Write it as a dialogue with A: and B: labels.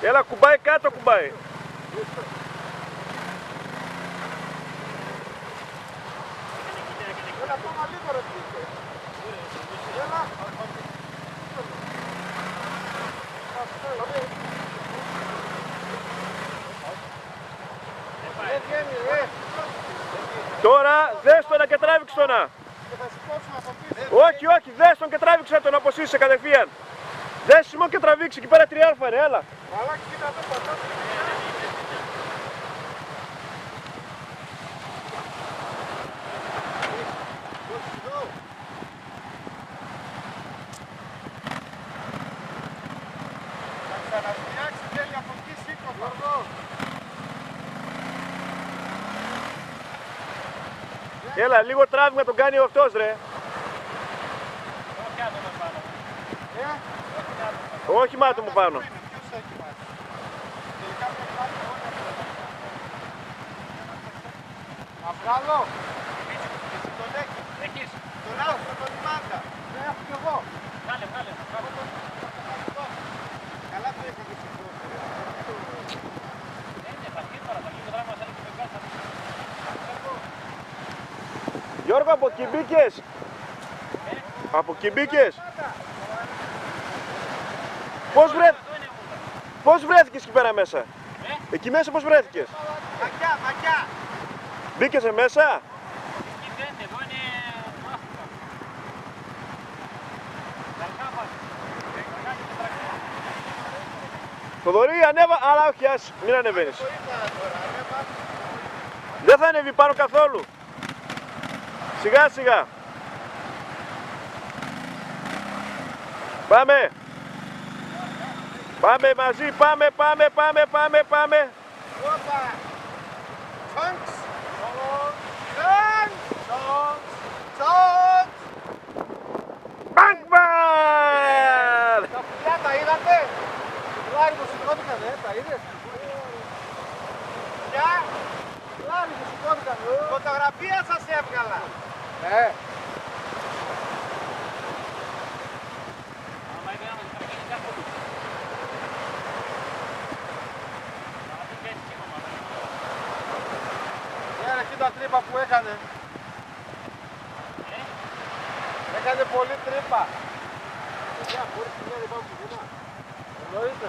A: Έλα, κουμπάει κάτω, κουμπάει.
B: Έλα, ακόμα λίγο ρε πείτε. Έλα.
A: Τώρα δες τον και τράβηξε τον. Όχι, όχι, δες τον και τράβηξε τον, αποσύσε κατευθείαν. Δες Σιμών και τραβήξε, εκεί πέρα 3α ρε, έλα.
B: Μαλάκι, κοίτα το πατά. Θα ξαναφτιάξει τέλεια από εκεί σήκω, Γιώργο.
A: Έλα, λίγο τράβημα τον κάνει αυτός ρε. Όχι μάτω μου πάνω.
B: Να βγάλω. Τον έχεις. Τον άκουσα τον Μάντα. Δεν έχω κι εγώ. Βγάλε. Καλά το είχα και στην πρώτη.
A: Γιώργο, από εκεί μπήκες. Από εκεί μπήκες. Πώς βρέθηκες εκεί πέρα μέσα. Εκεί μέσα πώς βρέθηκες.
B: Μακιά.
A: Μπήκες μέσα. Θοδωρή, ανέβα, αλλά όχι, ας, μην ανεβαίνεις. Δεν θα ανέβει πάνω καθόλου. Σιγά σιγά. Πάμε. Πάμε μαζί, πάμε.
B: Όπα. Τσόντς.
A: Μπανκ μπαν!
B: Τα πουλιά τα είδατε. Λάρι μου σηκώθηκανε, τα είδες. Πουλιά. Λάρι μου σηκώθηκανε. Φωτογραφία σας έβγαλα. Ναι. Τα τρύπα που έκανε. Έκανε πολύ τρύπα. Εννοείται.